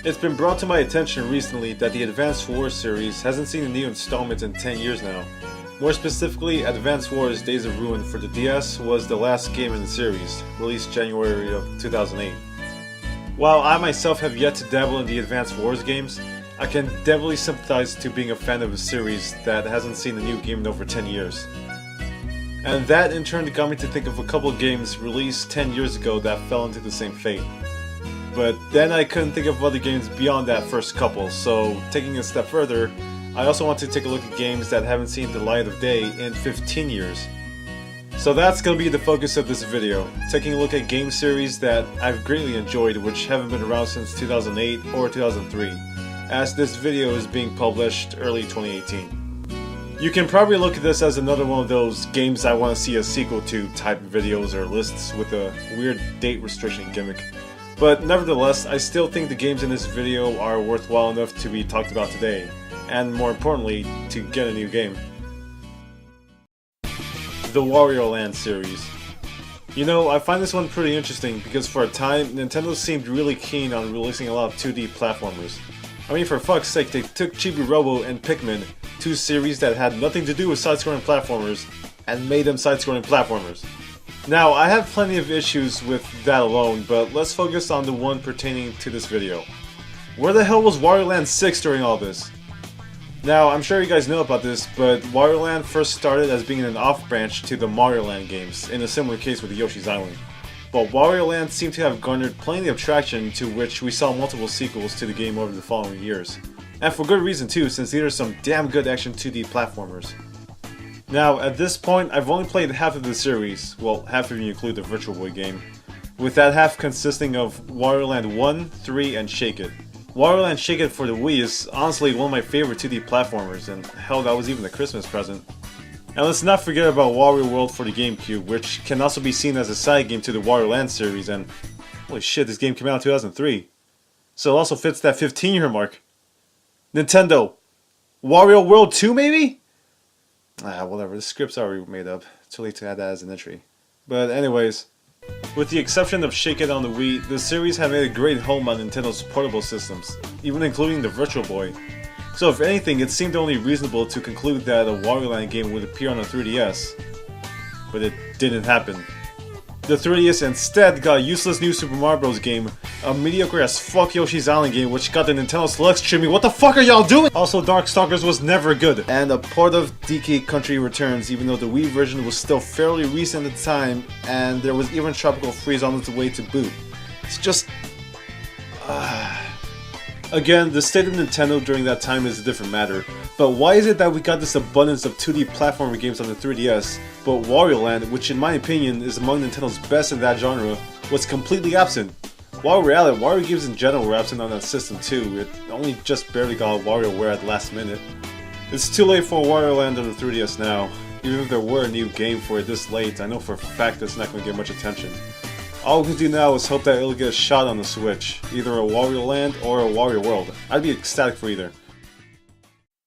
It's been brought to my attention recently that the Advance Wars series hasn't seen a new installment in 10 years now. More specifically, Advance Wars Days of Ruin for the DS was the last game in the series, released January of 2008. While I myself have yet to dabble in the Advance Wars games, I can definitely sympathize to being a fan of a series that hasn't seen a new game in over 10 years. And that in turn got me to think of a couple games released 10 years ago that fell into the same fate. But then I couldn't think of other games beyond that first couple, so taking it a step further, I also want to take a look at games that haven't seen the light of day in 15 years. So that's going to be the focus of this video, taking a look at game series that I've greatly enjoyed which haven't been around since 2008 or 2003, as this video is being published early 2018. You can probably look at this as another one of those games I want to see a sequel to type videos or lists with a weird date restriction gimmick. But nevertheless, I still think the games in this video are worthwhile enough to be talked about today, and more importantly, to get a new game. The Wario Land series. You know, I find this one pretty interesting because for a time, Nintendo seemed really keen on releasing a lot of 2D platformers. I mean, for fuck's sake, they took Chibi Robo and Pikmin, two series that had nothing to do with side-scrolling platformers, and made them side-scrolling platformers. Now, I have plenty of issues with that alone, but let's focus on the one pertaining to this video. Where the hell was Wario Land 6 during all this? Now, I'm sure you guys know about this, but Wario Land first started as being an off-branch to the Mario Land games, in a similar case with Yoshi's Island. But Wario Land seemed to have garnered plenty of traction, to which we saw multiple sequels to the game over the following years. And for good reason too, since these are some damn good action 2D platformers. Now, at this point, I've only played half of the series, well, half if you include the Virtual Boy game, with that half consisting of Wario Land 1, 3, and Shake It. Wario Land Shake It for the Wii is honestly one of my favorite 2D platformers, and hell, that was even a Christmas present. And let's not forget about Wario World for the GameCube, which can also be seen as a side game to the Wario Land series, and holy shit, this game came out in 2003. So it also fits that 15-year mark. Nintendo! Wario World 2 maybe? Whatever, the script's already made up. Too late to add that as an entry. But anyways, with the exception of Shake It on the Wii, the series had made a great home on Nintendo's portable systems, even including the Virtual Boy. So if anything, it seemed only reasonable to conclude that a Wario Land game would appear on the 3DS. But it didn't happen. The 3DS instead got a useless new Super Mario Bros. Game, a mediocre as fuck Yoshi's Island game which got the Nintendo Select streaming. What the fuck are y'all doing? Also, Darkstalkers was never good. And a port of DK Country Returns, even though the Wii version was still fairly recent at the time, and there was even Tropical Freeze on its way to boot. It's just... Again, the state of Nintendo during that time is a different matter, but why is it that we got this abundance of 2D platformer games on the 3DS, but Wario Land, which in my opinion is among Nintendo's best in that genre, was completely absent? While we're at it, Wario games in general were absent on that system too, it only just barely got WarioWare at the last minute. It's too late for Wario Land on the 3DS now. Even if there were a new game for it this late, I know for a fact it's not going to get much attention. All we can do now is hope that it'll get a shot on the Switch, either a Wario Land or a Wario World. I'd be ecstatic for either.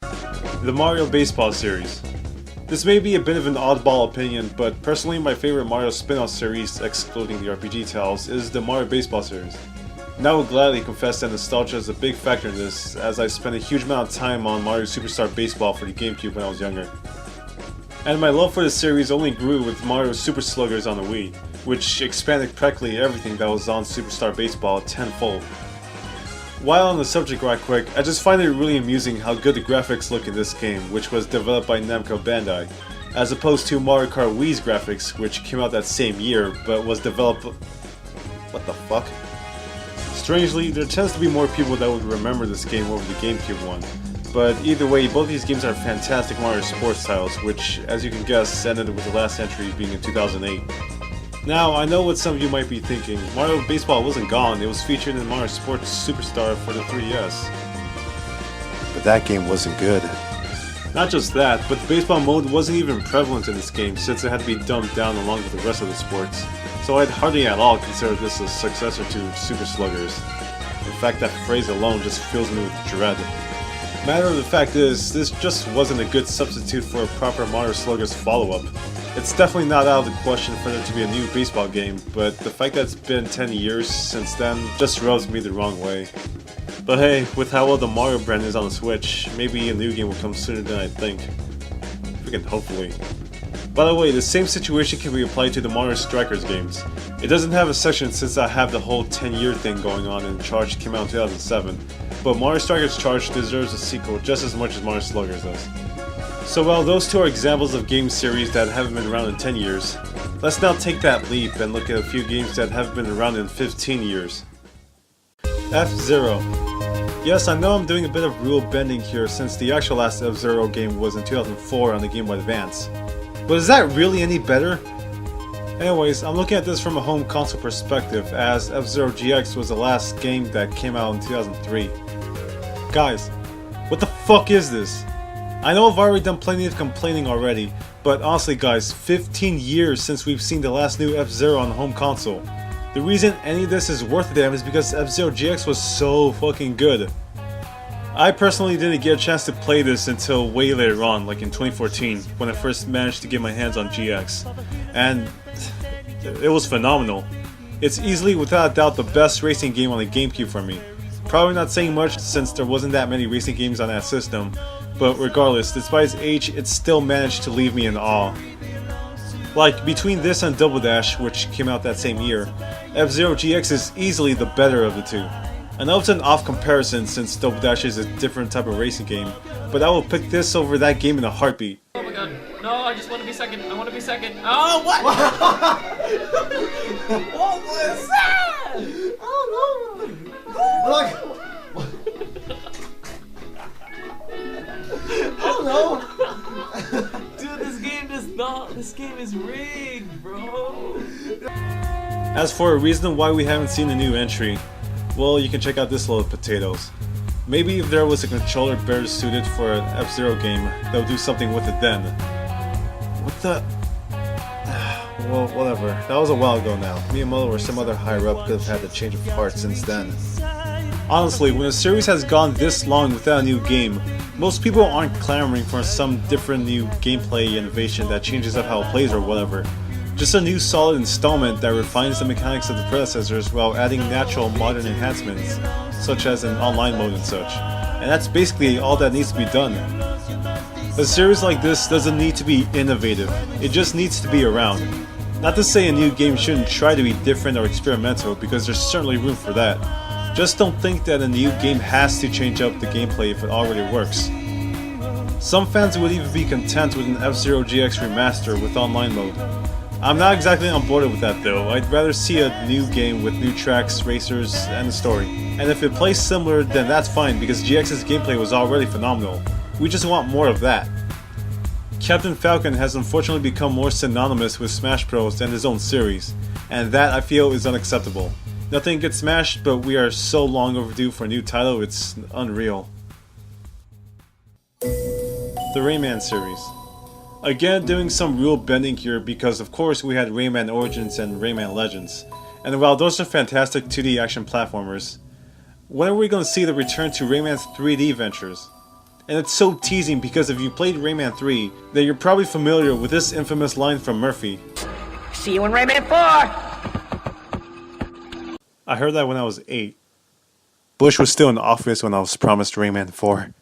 The Mario Baseball series. This may be a bit of an oddball opinion, but personally my favorite Mario spin-off series, excluding the RPG titles, is the Mario Baseball series. And I will gladly confess that nostalgia is a big factor in this, as I spent a huge amount of time on Mario Superstar Baseball for the GameCube when I was younger. And my love for the series only grew with Mario Super Sluggers on the Wii, which expanded practically everything that was on Superstar Baseball tenfold. While on the subject right quick, I just find it really amusing how good the graphics look in this game, which was developed by Namco Bandai, as opposed to Mario Kart Wii's graphics, which came out that same year, but was developed... What the fuck? Strangely, there tends to be more people that would remember this game over the GameCube one. But either way, both these games are fantastic Mario sports titles, which, as you can guess, ended with the last entry being in 2008. Now, I know what some of you might be thinking, Mario Baseball wasn't gone, it was featured in Mario Sports Superstar for the 3DS. But that game wasn't good. Not just that, but the baseball mode wasn't even prevalent in this game since it had to be dumbed down along with the rest of the sports. So I'd hardly at all consider this a successor to Super Sluggers. In fact, that phrase alone just fills me with dread. Matter of the fact is, this just wasn't a good substitute for a proper Mario Sluggers follow-up. It's definitely not out of the question for there to be a new baseball game, but the fact that it's been 10 years since then just rubs me the wrong way. But hey, with how well the Mario brand is on the Switch, maybe a new game will come sooner than I think. Freaking hopefully. By the way, the same situation can be applied to the Mario Strikers games. It doesn't have a section since I have the whole 10-year thing going on and Charge came out in 2007, but Mario Strikers Charge deserves a sequel just as much as Mario Sluggers does. So while those two are examples of game series that haven't been around in 10 years, let's now take that leap and look at a few games that haven't been around in 15 years. FZero. Yes, I know I'm doing a bit of rule bending here since the actual last FZero game was in 2004 on the Game Boy Advance. But is that really any better? Anyways, I'm looking at this from a home console perspective as FZero GX was the last game that came out in 2003. Guys, what the fuck is this? I know I've already done plenty of complaining already, but honestly guys, 15 years since we've seen the last new FZero on the home console. The reason any of this is worth a damn is because FZero GX was so fucking good. I personally didn't get a chance to play this until way later on, like in 2014, when I first managed to get my hands on GX. And it was phenomenal. It's easily, without a doubt, the best racing game on the GameCube for me. Probably not saying much since there wasn't that many racing games on that system, but regardless, despite its age, it still managed to leave me in awe. Like, between this and Double Dash, which came out that same year, FZero GX is easily the better of the two. I know it's an off comparison since Double Dash is a different type of racing game, but I will pick this over that game in a heartbeat. Oh my god, no, I just want to be second, I want to be second. Oh, what? What was that? Oh no! Look! Oh no! Dude, this game is rigged, bro. As for a reason why we haven't seen a new entry, well, you can check out this load of potatoes. Maybe if there was a controller better suited for an F-Zero game, they'll do something with it then. What the... Well, whatever. That was a while ago now. Miyamoto or some other higher up could have had a change of heart since then. Honestly, when a series has gone this long without a new game, most people aren't clamoring for some different new gameplay innovation that changes up how it plays or whatever. Just a new solid installment that refines the mechanics of the predecessors while adding natural modern enhancements, such as an online mode and such. And that's basically all that needs to be done. A series like this doesn't need to be innovative, it just needs to be around. Not to say a new game shouldn't try to be different or experimental, because there's certainly room for that. Just don't think that a new game has to change up the gameplay if it already works. Some fans would even be content with an F-Zero GX remaster with online mode. I'm not exactly on board with that though. I'd rather see a new game with new tracks, racers, and a story. And if it plays similar, then that's fine because GX's gameplay was already phenomenal. We just want more of that. Captain Falcon has unfortunately become more synonymous with Smash Bros than his own series, and that I feel is unacceptable. Nothing gets smashed, but we are so long overdue for a new title, it's unreal. The Rayman series. Again, doing some rule bending here because of course we had Rayman Origins and Rayman Legends. And while those are fantastic 2D action platformers, when are we going to see the return to Rayman's 3D ventures? And it's so teasing because if you played Rayman 3, then you're probably familiar with this infamous line from Murphy. See you in Rayman 4! I heard that when I was 8. Bush was still in office when I was promised Rayman 4.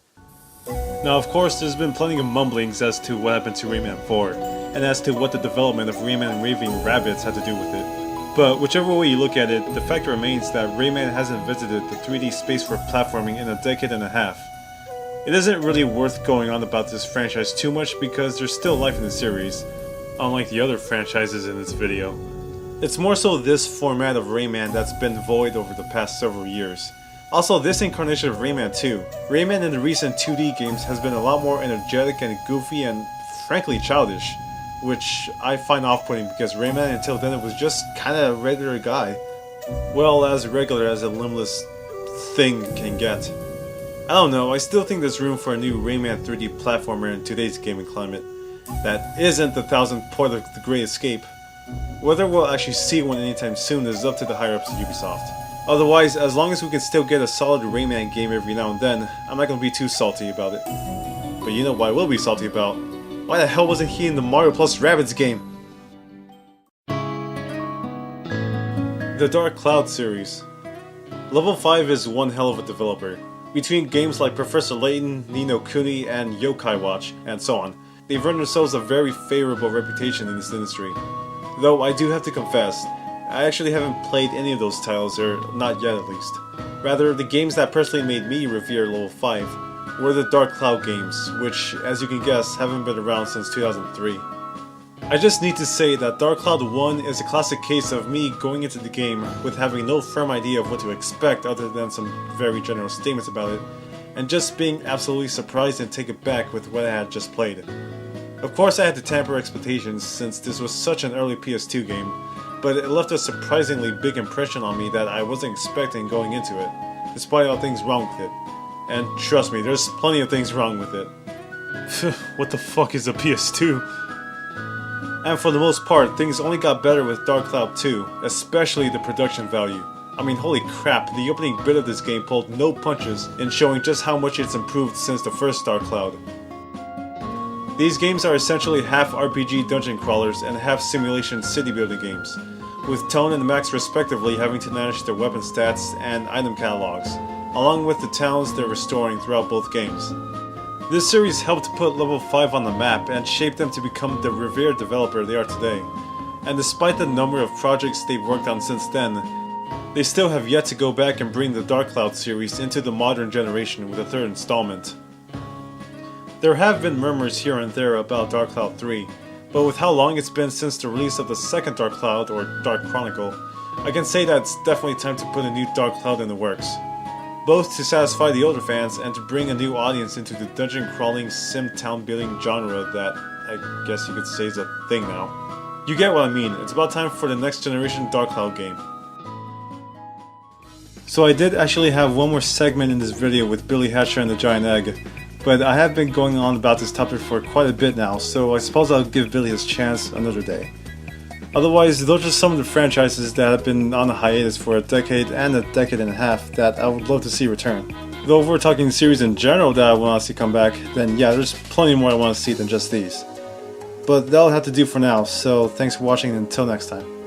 Now of course there's been plenty of mumblings as to what happened to Rayman 4, and as to what the development of Rayman Raving Rabbids had to do with it. But whichever way you look at it, the fact remains that Rayman hasn't visited the 3D space for platforming in a decade and a half. It isn't really worth going on about this franchise too much because there's still life in the series, unlike the other franchises in this video. It's more so this format of Rayman that's been void over the past several years. Also, this incarnation of Rayman 2. Rayman in the recent 2D games has been a lot more energetic and goofy and frankly childish, which I find off-putting because Rayman until then was just kinda a regular guy. Well, as regular as a limbless thing can get. I don't know, I still think there's room for a new Rayman 3D platformer in today's gaming climate that isn't the 1000th port of The Great Escape. Whether we'll actually see one anytime soon is up to the higher-ups at Ubisoft. Otherwise, as long as we can still get a solid Rayman game every now and then, I'm not gonna be too salty about it. But you know what I will be salty about? Why the hell wasn't he in the Mario plus Rabbids game? The Dark Cloud series. Level 5 is one hell of a developer. Between games like Professor Layton, Ni no Kuni, and Yokai Watch, and so on, they've earned themselves a very favorable reputation in this industry. Though I do have to confess, I actually haven't played any of those titles, or not yet at least. Rather, the games that personally made me revere Level 5 were the Dark Cloud games, which, as you can guess, haven't been around since 2003. I just need to say that Dark Cloud 1 is a classic case of me going into the game with having no firm idea of what to expect other than some very general statements about it, and just being absolutely surprised and taken aback with what I had just played. Of course I had to temper expectations since this was such an early PS2 game, but it left a surprisingly big impression on me that I wasn't expecting going into it, despite all things wrong with it. And trust me, there's plenty of things wrong with it. What the fuck is a PS2? And for the most part, things only got better with Dark Cloud 2, especially the production value. I mean, holy crap, the opening bit of this game pulled no punches in showing just how much it's improved since the first Dark Cloud. These games are essentially half RPG dungeon crawlers and half simulation city building games, with Tone and Max respectively having to manage their weapon stats and item catalogs, along with the towns they're restoring throughout both games. This series helped put Level 5 on the map and shape them to become the revered developer they are today, and despite the number of projects they've worked on since then, they still have yet to go back and bring the Dark Cloud series into the modern generation with a third installment. There have been murmurs here and there about Dark Cloud 3, but with how long it's been since the release of the second Dark Cloud, or Dark Chronicle, I can say that it's definitely time to put a new Dark Cloud in the works. Both to satisfy the older fans and to bring a new audience into the dungeon crawling sim town building genre that I guess you could say is a thing now. You get what I mean, it's about time for the next generation Dark Cloud game. So I did actually have one more segment in this video with Billy Hatcher and the Giant Egg, but I have been going on about this topic for quite a bit now, so I suppose I'll give Billy his chance another day. Otherwise, those are some of the franchises that have been on a hiatus for a decade and a decade and a half that I would love to see return. Though if we're talking series in general that I want to see come back, then yeah, there's plenty more I want to see than just these. But that'll have to do for now, so thanks for watching and until next time.